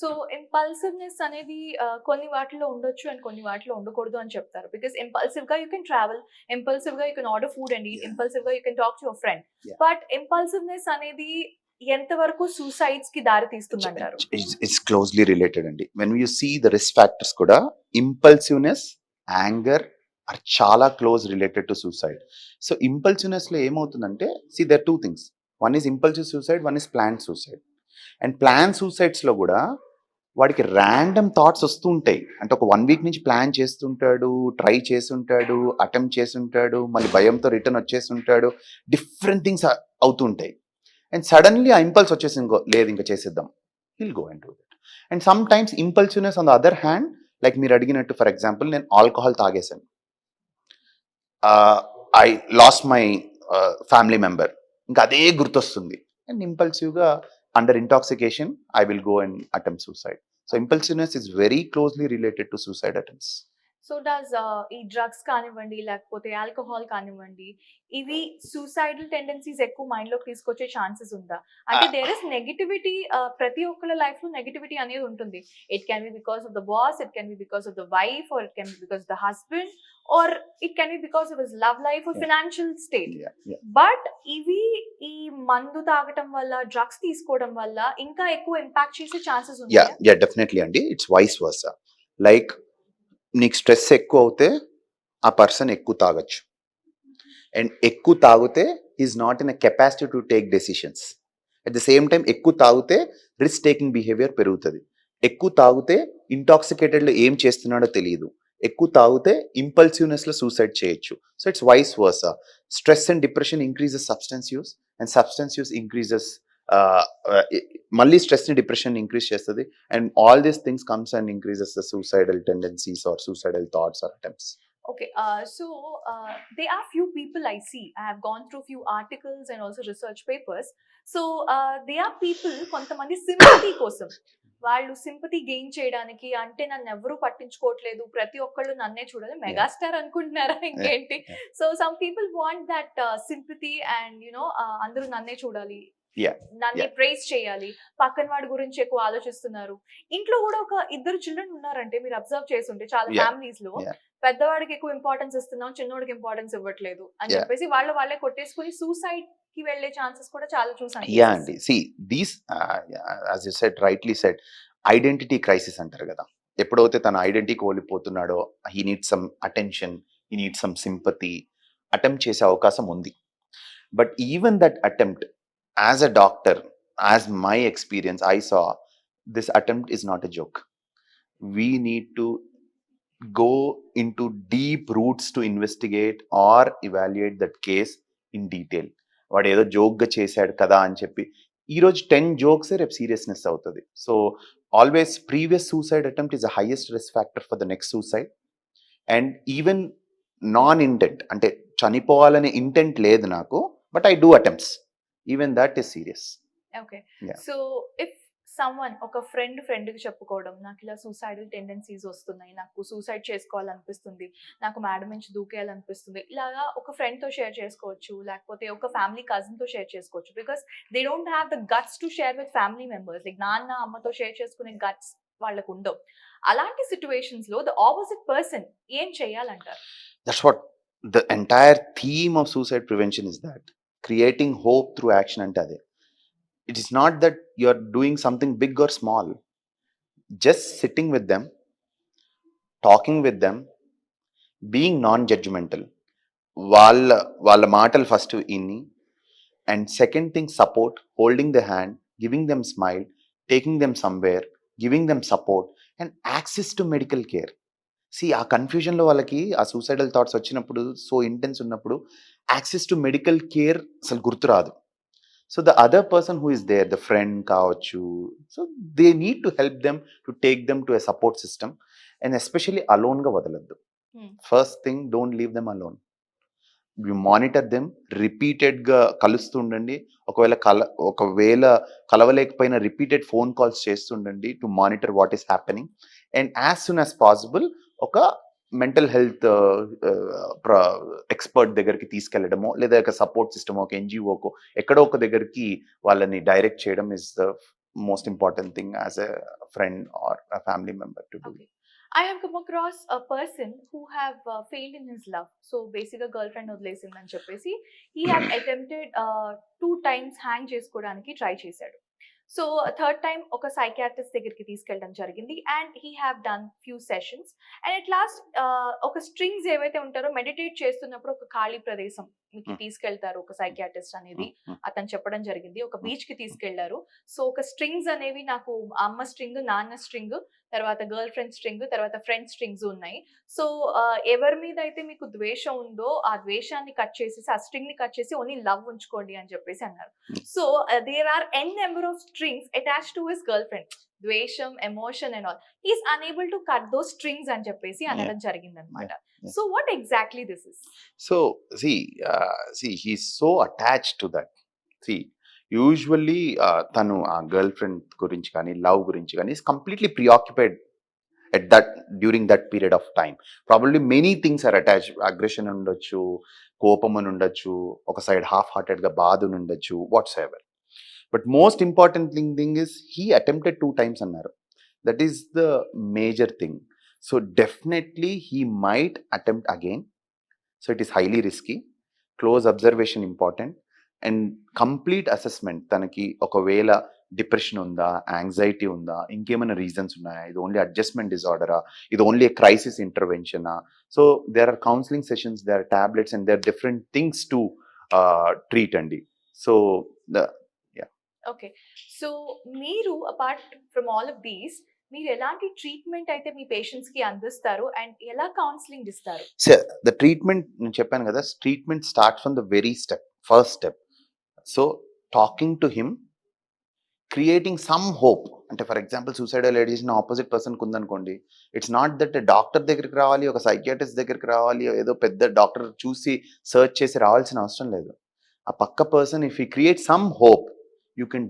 So ఇంపల్సివ్‌నెస్ అనేది కొన్ని వాటిలో ఉండొచ్చు అండ్ కొన్ని వాటిలో ఉండకూడదు అని చెప్తారు. బికాస్ ఇంపల్సివ్‌గా యూ కెన్ ట్రావెల్, ఇంపల్సివ్‌గా you can order food and eat, Yeah. ఇంపల్సివ్‌గా you can talk to your friend. Yeah. But impulsiveness అనేది ఎంతవరకు సూసైడ్స్‌కి దారి తీస్తుందంటారు? It's closely related అండి. When you see the risk factors కూడా impulsiveness, anger are చాలా close related to suicide. So impulsiveness లో ఏమవుతుందంటే, see there are two things. One is impulsive suicide, one is planned suicide. And plan సూసైడ్స్లో కూడా వాడికి random thoughts వస్తూ ఉంటాయి. అంటే ఒక 1 వీక్ నుంచి ప్లాన్ చేస్తుంటాడు, ట్రై చేసుంటాడు, అటెంప్ట్ చేసుంటాడు, మళ్ళీ భయంతో రిటర్న్ వచ్చేస్తుంటాడు. డిఫరెంట్ థింగ్స్ అవుతూ ఉంటాయి. అండ్ సడన్లీ ఆ ఇంపల్స్ వచ్చేసి ఇంకో లేదు ఇంకా చేసేద్దాం, he'll go and do it. And sometimes impulsiveness on the other hand, like మీరు అడిగినట్టు ఫర్ ఎగ్జాంపుల్ నేను ఆల్కహాల్ తాగేశాను, I lost my family member, ఇంకా అదే గుర్తొస్తుంది అండ్ ఇంపల్సివ్గా under intoxication I will go and attempt suicide. So impulsiveness is very closely related to suicide attempts. So does ఈ drugs కానివ్వండి, లేకపోతే ఆల్కహాల్ కానివ్వండి, ఇవి సూసైడల్ టెండెన్సీస్ ఎక్కువ మైండ్‌లోకి తీసుకొచ్చే ఛాన్సెస్ ఉందా? అంటే దేర్ ఇస్ నెగటివిటీ, ప్రతి ఒక్కళ్ళ లైఫ్‌లో నెగటివిటీ అనేది ఉంటుంది. It can be because of the boss, it can be because of the wife, or it can be because of the husband, or it can be because of his love life or financial state. But ఇవి ఈ మందు తాగటం వల్ల, drugs తీసుకోవడం వల్ల ఇంకా ఎక్కువ impact చేసే ఛాన్సెస్ ఉన్నాయా? యా డెఫినెట్లీ అండి. It's vice versa. లైక్ నీకు స్ట్రెస్ ఎక్కువ అవుతే ఆ పర్సన్ ఎక్కువ తాగొచ్చు, అండ్ ఎక్కువ తాగితే is not in a capacity to take decisions. At the same time ఎక్కువ తాగితే రిస్క్ టేకింగ్ బిహేవియర్ పెరుగుతుంది. ఎక్కువ తాగితే ఇంటాక్సికేటెడ్లో ఏం చేస్తున్నాడో తెలియదు. ఎక్కువ తాగితే ఇంపల్సివ్నెస్లో సూసైడ్ చేయొచ్చు. So it's vice versa. Stress and depression increases substance use, and substance use increases మళ్ళీ స్ట్రెస్ని డిప్రెషన్ ఇంక్రీజ్ చేస్తుంది. And all these things comes and increases the suicidal tendencies or suicidal thoughts or attempts. Okay, so there are few people I see. I have gone through few articles and also research papers. So there are people కొంతమంది sympathy కోసం, వాళ్ళు sympathy gain చేయడానికి, అంటే నన్ను ఎవరు పట్టించుకోవట్లేదు, ప్రతి ఒక్కళ్ళు నన్నే చూడాలి, మెగాస్టార్ అనుకుంటున్నారా ఇంకేంటి? So some people want that sympathy and you know అందరూ నన్నే చూడాలి, నన్ను ప్రైజ్ చేయాలి, పక్కన వాడి గురించి ఎక్కువ ఆలోచిస్తున్నారు. ఇంట్లో కూడా ఒక ఇద్దరు చిల్డ్రన్ ఉన్నారంటే మీరు అబ్జర్వ్ చేస్తుంటే చాలా ఫ్యామిలీస్ లో పెద్దవాడికి ఎక్కువ ఇంపార్టెన్స్ ఇస్తున్నాం, చిన్నోడికి ఇంపార్టెన్స్ ఇవ్వట్లేదు అని చెప్పేసి వాళ్ళే కొట్టేసుకుని సూసైడ్ కి వెళ్లే ఛాన్సెస్ కూడా చాలా చూసాను. యా అండి, see these as you said, rightly said, identity crisis అంటారు కదా. ఎప్పుడైతే తన ఐడెంటిటీ కోల్పోతున్నాడో, he needs some attention, he needs some sympathy, attempt చేసే అవకాశం ఉంది. But even that attempt, as a doctor, as my experience, I saw this attempt is not a joke. We need to go into deep roots to investigate or evaluate that case in detail. వాడు ఏదో జోక్గా చేశాడు కదా అని చెప్పి ఈరోజు 10 jokes రేపు seriousness అవుతుంది. So always previous suicide attempt is the highest risk factor for the next suicide. And even non intent, అంటే చనిపోవాలనే ఇంటెంట్ లేదు నాకు, but I do attempts, even that is serious. Okay, so if someone, ఒక ఫ్రెండ్కి చెప్పుకోవడం, నాకు ఇలా suicidal tendencies వస్తున్నాయి, నాకు సూసైడ్ చేసుకోవాలనిపిస్తుంది, నాకు మేడం నుంచి దూకేయాలనిపిస్తుంది, ఇలాగా ఒక ఫ్రెండ్తో షేర్ చేసుకోవచ్చు, లేకపోతే ఒక ఫ్యామిలీ కజిన్తో షేర్ చేసుకోవచ్చు. Because they don't have the guts to share with family members. Like నాన్న అమ్మతో షేర్ చేసుకునే గట్స్ వాళ్ళకు ఉండవు. అలాంటి సిచ్యువేషన్స్ లో ద ఆపోజిట్ పర్సన్ ఏం చేయాలంటారు? That's what the entire theme of suicide prevention is that, creating hope through action. అంటే అదే, it is not that you are doing something big or small. Just sitting with them, talking with them, being non-judgmental. వాళ్ళ మాటలు first ఇన్ని, and second thing support, holding the hand, giving them smile, taking them somewhere, giving them support and access to medical care. See ఆ కన్ఫ్యూజన్లో వాళ్ళకి ఆ suicidal thoughts వచ్చినప్పుడు, so intense ఉన్నప్పుడు access to medical care అసలు గుర్తురాదు. So the other person who is there, the friend kaavachu, so they need to help them to take them to a support system, and especially alone ga vadaladdu. First thing, don't leave them alone. You monitor them, repeated ga kalustundandi, ఒకవేళ కలవలేకపోయినా repeated phone calls చేస్తుండండి to monitor what is happening. And as soon as possible ఒక mental health expert దగ్గరికి తీసుకెళ్లడమో, లేదా ఒక support system, ఒక ఎన్జిఓకో ఎక్కడో ఒక దగ్గరికి వాళ్ళని డైరెక్ట్ చేయడం is the most important thing as a friend or a family member to do. Okay. I have come across a person who have failed in his love. So basically, girlfriend వదిలేసిందని చెప్పేసి he have attempted 2 times hang చేసుకోవడానికి try చేశాడు. So third time ఒక psychiatrist దగ్గరికి తీసుకెళ్ళడం జరిగింది and he have done few sessions and at last ఒక strings ఏవైతే ఉంటారో మెడిటేట్ చేస్తున్నప్పుడు ఒక ఖాళీ ప్రదేశం మీకు తీసుకెళ్తారు ఒక సైకియాట్రిస్ట్ అనేది అతను చెప్పడం జరిగింది. ఒక బీచ్ కి తీసుకెళ్లారు. సో ఒక స్ట్రింగ్స్ అనేవి నాకు అమ్మ స్ట్రింగ్, నాన్న స్ట్రింగ్, తర్వాత గర్ల్ ఫ్రెండ్ స్ట్రింగ్, తర్వాత ఫ్రెండ్ స్ట్రింగ్స్ ఉన్నాయి. సో ఎవరి మీద అయితే మీకు ద్వేషం ఉందో ఆ ద్వేషాన్ని కట్ చేసేసి ఆ స్ట్రింగ్ ని కట్ చేసి ఓన్లీ లవ్ ఉంచుకోండి అని చెప్పేసి అన్నారు. So there are n number of strings attached to his girlfriend. ద్వేషం, emotion and all. He is unable to cut those strings అని చెప్పేసి అనడం జరిగిందనమాట. So what exactly this is? So see, he's so attached to that. See, usually తను ఆ girl friend గురించి కానీ love గురించి కానీ is completely preoccupied at that during that period of time. Probably many things are attached. Aggression ఉండొచ్చు, కోపం అని ఉండొచ్చు, ఒక సైడ్ హాఫ్ హార్టెడ్ గా బాధ ఉండొచ్చు, whatsoever. But most important thing is he attempted 2 times అన్నారు. That is the major thing. So definitely he might attempt again. So it is highly risky. Close observation important and complete assessment. తనకి ఒకవేళ depression ఉందా, anxiety ఉందా, ఇంకేమైనా reasons ఉన్నాయా, ఇది only adjustment డిజార్డరా, ఇది ఓన్లీ క్రైసిస్ ఇంటర్వెన్షనా. So there are counselling sessions, there are tablets and there are different things to treat అండి. So okay. సో మీరు apart from all of these మీరు ఎలాంటి ట్రీట్మెంట్ అయితే మీ పేషెంట్స్ కి అందిస్తారు అండ్ ఎలా కౌన్సిలింగ్ ఇస్తారు? ద ట్రీట్మెంట్ నేను చెప్పాను కదా, treatment start from the very first step. So talking to him, creating some hope. అంటే for example suicidal ideation opposite పర్సన్కి ఉందనుకోండి, ఇట్స్ నాట్ దట్ డాక్టర్ దగ్గరికి రావాలి, ఒక సైకియాట్రిస్ట్ దగ్గరికి రావాలి, ఏదో పెద్ద డాక్టర్ చూసి సర్చ్ చేసి రావాల్సిన అవసరం లేదు. ఆ పక్క person if you create some hope, you can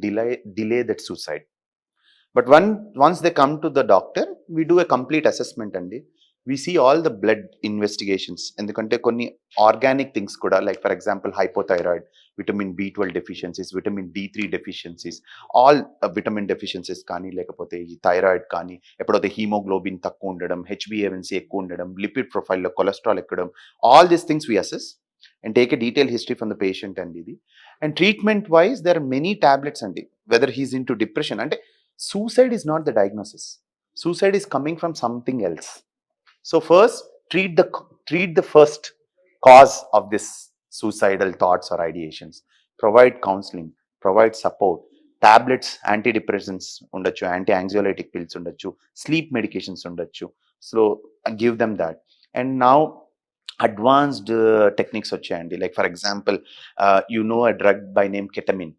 delay that suicide. But once they come to the doctor, we do a complete assessment and we see all the blood investigations. ఎందుకంటే కొన్ని organic things కూడా, like for example hypothyroid, vitamin B12 deficiencies, vitamin D3 deficiencies, all vitamin deficiencies కానీ, లేకపోతే ఈ thyroid కానీ, ఎప్పుడైతే haemoglobin తక్కువ ఉండడం, HbA1c ఎక్కువ ఉండడం, లిపిడ్ ప్రొఫైల్లో కొలెస్ట్రాల్ ఎక్కడం, all these things we assess and take a detailed history from the patient and ఇది. And treatment wise there are many tablets and whether he's into depression, and suicide is not the diagnosis. Suicide is coming from something else. So first treat the first cause of this suicidal thoughts or ideations. Provide counseling, provide support, tablets, antidepressants undachu, anti-anxiolytic pills undachu, sleep medications undachu. So give them that. And now advanced techniques వచ్చాయండి. Like for example, you know a drug by name ketamine.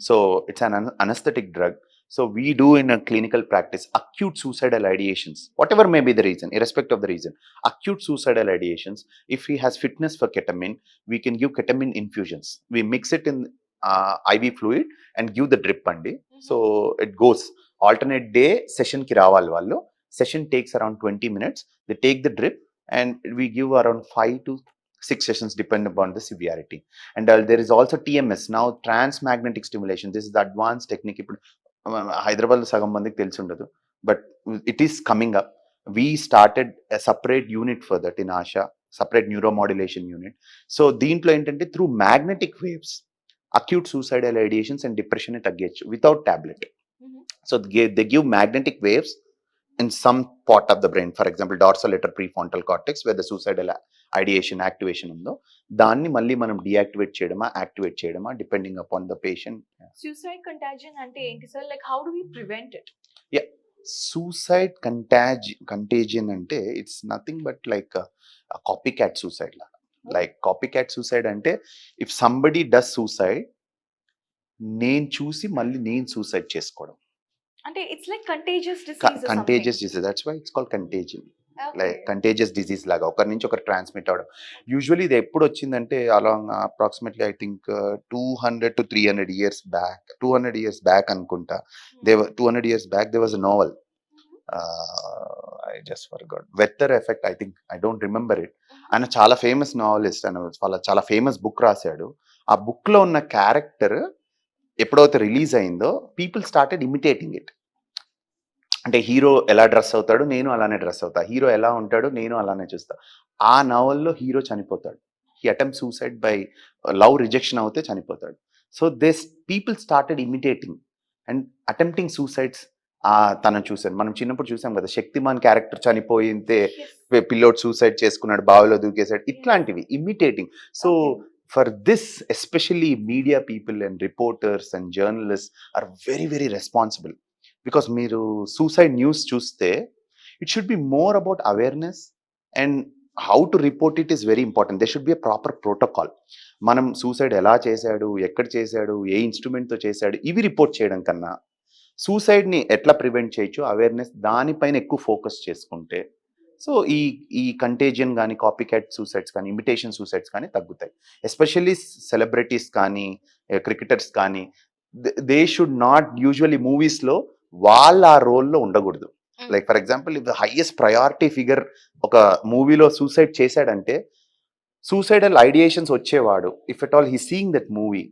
So it's an anesthetic drug. So we do in a clinical practice acute suicidal ideations, whatever may be the reason, irrespective of the reason, acute suicidal ideations. If he has fitness for ketamine, we can give ketamine infusions. We mix it in IV fluid and give the drip andi. So it goes alternate day session ki రావాలి వాళ్ళు. Session takes around 20 minutes. They take the drip and we give around 5 to 6 sessions depending upon the severity. And there is also TMS, now transmagnetic stimulation. This is the advanced technique. Hyderabad sagam mandiki telisi undadu, but it is coming up. We started a separate unit for that in Asha, separate neuromodulation unit. So దీంట్లో ఏంటంటే through magnetic waves acute suicidal ideations and depression తగ్గచ్చు without tablet. So they give magnetic waves in some part of the brain, for example dorsolateral prefrontal cortex, where the suicidal ideation activation undo, danni malli manam deactivate cheyadama activate cheyadama depending upon the patient. Suicide contagion ante enti sir, like how do we prevent it? Yeah, suicide contagion ante it's nothing but like a copycat suicide la. Like copycat suicide ante if somebody does suicide, నేను చూసి మళ్ళీ నేను suicide చేసుకోవడం. అంటే it's like contagious disease. Contagious disease, that's why it's called contagion. Like contagious disease లాగా ఒకరి నుంచి ఒకరు ట్రాన్స్మిట్ అవ్వడం. యూజువల్లీ ఇది ఎప్పుడు వచ్చిందంటే along approximately I think 200 to 300 years back. 200 years back అనుకుంటా. 200 years back there was a novel. I just forgot. Weather Effect, I think. I don't remember it. ఆయన చాలా ఫేమస్ నావలిస్ట్, ఆయన చాలా ఫేమస్ బుక్ రాశాడు. ఆ బుక్ లో ఉన్న character ఎప్పుడైతే రిలీజ్ అయిందో పీపుల్ స్టార్టెడ్ ఇమిటేటింగ్ ఇట్. అంటే హీరో ఎలా డ్రెస్ అవుతాడు, నేను అలానే డ్రెస్ అవుతా. హీరో ఎలా ఉంటాడు, నేను అలానే చూస్తా. ఆ నవల్లో హీరో చనిపోతాడు. He attempt suicide by love rejection అవుతే చనిపోతాడు. So this people started imitating and attempting suicides. తనను చూశాను. మనం చిన్నప్పుడు చూసాం కదా, శక్తిమాన్ క్యారెక్టర్ చనిపోయితే పిల్లోడు సూసైడ్ చేసుకున్నాడు, బావిలో దూకేశాడు, ఇట్లాంటివి imitating. So for this especially media people and reporters and journalist are very very responsible. Because మీరు సూసైడ్ న్యూస్ చూస్తే it should be more about awareness and how to report it is very important. They should be a proper protocol. మనం suicide ఎలా చేశాడు, ఎక్కడ చేశాడు, ఏ ఇన్స్ట్రుమెంట్తో చేశాడు, ఇవి report చేయడం కన్నా సూసైడ్ని ఎట్లా ప్రివెంట్ చేయొచ్చు అవేర్నెస్ దానిపైన ఎక్కువ ఫోకస్ చేసుకుంటే సో ఈ కంటేజియన్ కానీ, కాపీ క్యాట్ సూసైడ్స్ కానీ, ఇమిటేషన్ సూసైడ్స్ కానీ తగ్గుతాయి. ఎస్పెషల్లీ సెలబ్రిటీస్ కానీ, క్రికెటర్స్ కానీ, దే షుడ్ నాట్ యూజువల్లీ మూవీస్లో వాళ్ళు ఆ రోల్లో ఉండకూడదు. Like for example the highest priority figure ఒక మూవీలో సూసైడ్ చేశాడంటే సూసైడల్ ఐడియేషన్స్ వచ్చేవాడు. If at all he seeing that movie,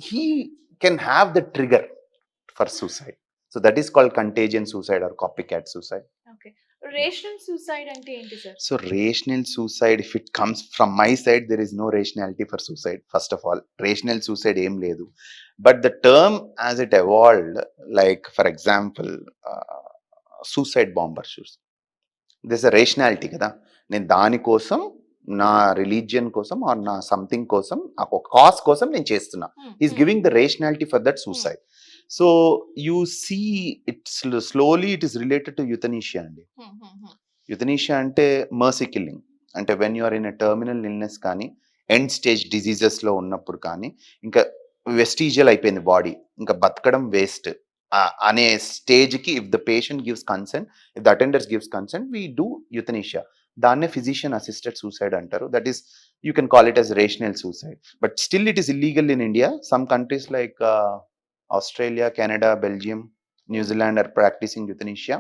he can have the trigger for suicide. So that is called contagion suicide or copy cat suicide. Rational suicide అంటే ఏంటి sir? So rational suicide, if it comes from my side, there is no rationality for suicide. First of all, rational suicide ఏం లేదు. But the term as it evolved, like for example, suicide bombers. There's a rationality కదా. నేను దానికోసం నా religion కోసం are నా something కోసం ఒక కాజ్ కోసం నేను చేస్తున్నా. Is giving the rationality for that suicide. So you see it's slowly it is related to euthanasia అండి. యుథనీషియా అంటే మర్సీ కిల్లింగ్. అంటే when you are in a terminal illness కానీ, ఎండ్ స్టేజ్ డిజీజెస్లో ఉన్నప్పుడు కానీ, ఇంకా వెస్టీజియల్ అయిపోయింది బాడీ, ఇంకా బతకడం వేస్ట్ అనే స్టేజ్కి if the patient gives consent, if the attenders gives consent, we do euthanasia. దాన్నే ఫిజిషియన్ అసిస్టెడ్ సూసైడ్ అంటారు. That is you can call it as rational suicide. But still it is illegal in India. Some countries like Australia, Canada, Belgium, New Zealand are practising euthanasia.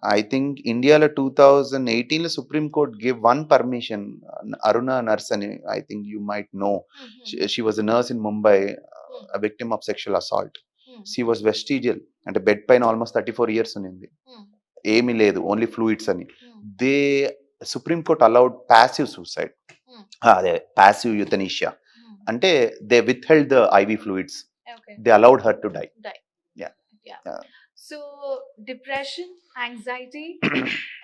I think India 2018 Supreme Court gave one permission. Aruna nurse ani, I think you might know. She was a nurse in Mumbai, a victim of sexual assault. She was vestigial and bed pain almost 34 years unindi. Emi ledu, only fluids ani. They Supreme Court allowed passive suicide. Passive euthanasia. Ante they withheld the IV fluids. They allowed her to die. Yeah. So depression, anxiety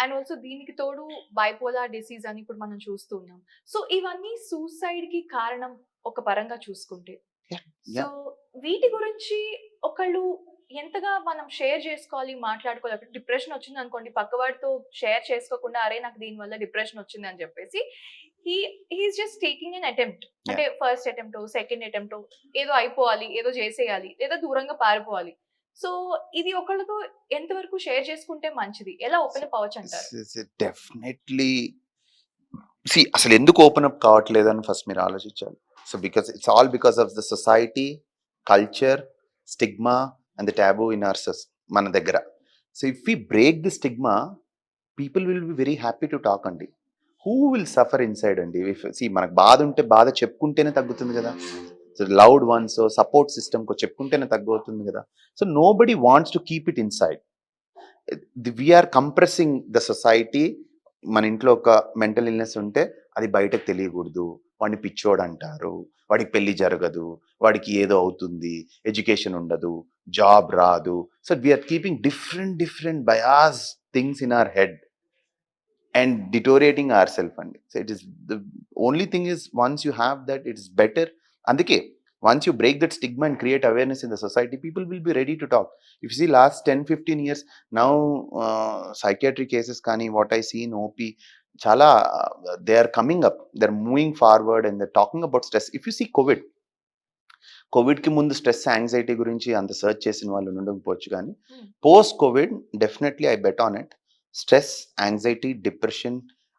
and also దీనికి తోడు bipolar disease అని ఇప్పుడు మనం చూస్తున్నాం. So ఇవన్నీ suicide కి కారణం ఒక పరంగా చూసుకుంటే. సో వీటి గురించి ఒకళ్ళు ఎంతగా మనం షేర్ చేసుకోవాలి, మాట్లాడుకోవాలి. డిప్రెషన్ వచ్చింది అనుకోండి, పక్కవాడితో షేర్ చేసుకోకుండా అరే నాకు దీని వల్ల డిప్రెషన్ వచ్చింది అని చెప్పేసి he is just taking an attempt. అంటే ఫస్ట్ అటెంప్ట్, సెకండ్ అటెంప్ట్, ఏదో అయిపోవాలి, ఏదో చేసేయాలి, లేదా దూరంగా పారిపోవాలి. సో ఇది ఒకళ్ళతో ఎంతవరకు షేర్ చేసుకుంటే మంచిది, ఎలా ఓపెన్ అప్ అవ్వచ్చు అంటారు? డెఫినెట్లీ సి అసలు ఎందుకు ఓపెన్ అప్ కావట్లేదని ఫస్ట్ మీరు ఆలోచించాలి. So because it's all because of the society, culture, stigma and the taboo in ours మన దగ్గర. So if we break the stigma, people will be very happy to talk అండి. Who will suffer inside అండి? If సి మనకు బాధ ఉంటే బాధ చెప్పుకుంటేనే తగ్గుతుంది కదా. సో లౌడ్ వన్స్, సపోర్ట్ సిస్టమ్కి చెప్పుకుంటేనే తగ్గుతుంది కదా. So nobody wants to keep it inside. We are compressing the society. మన ఇంట్లో ఒక మెంటల్ ఇల్నెస్ ఉంటే అది బయటకు తెలియకూడదు, వాడిని పిచ్చోడు అంటారు, వాడికి పెళ్లి జరగదు, వాడికి ఏదో అవుతుంది, ఎడ్యుకేషన్ ఉండదు, జాబ్ రాదు. So we are keeping different bias things in our head and deteriorating ourselves and so it is the only thing is once you have that it is better. Andike once you break that stigma and create awareness in the society, people will be ready to talk. If you see last 10-15 years now, psychiatric cases kani what I see in OP chala they are coming up, they are moving forward and they're talking about stress. If you see కోవిడ్కి ముందు stress, anxiety గురించి అంత search చేసిన వాళ్ళు ఉండకపోవచ్చు, కానీ post COVID definitely I bet on it. Stress, anxiety, depression,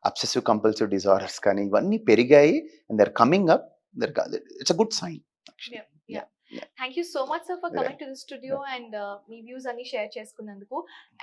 obsessive compulsive disorders కానీ ఇవన్నీ పెరిగాయి and they're coming up. It's a good sign actually. Yeah. Thank you so much sir for coming to the studio and me views అన్ని share చేసుకున్నందుకు.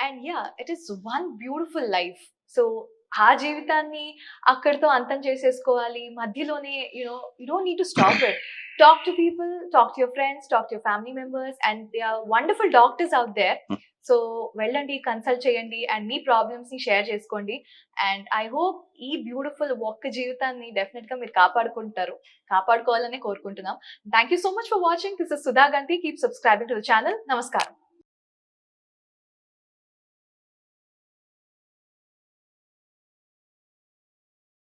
And yeah, it is one beautiful life. So ఆ జీవితాన్ని అక్కడితో అంతం చేసేసుకోవాలి. మధ్యలోనే you don't need to stop it. Talk to people, talk to your friends, talk to your family members and they are wonderful doctors out there. So వెళ్ళండి, consult చేయండి and మీ ప్రాబ్లమ్స్‌ని షేర్ చేసుకోండి. అండ్ ఐ హోప్ ఈ beautiful ఒక్క జీవితాన్ని డెఫినిట్‌గా మీరు కాపాడుకుంటారు. కాపాడుకోవాలనే కోరుకుంటున్నాం. Thank you so much for watching. This is Sudha Ganti. Keep subscribing to the channel. నమస్కారం.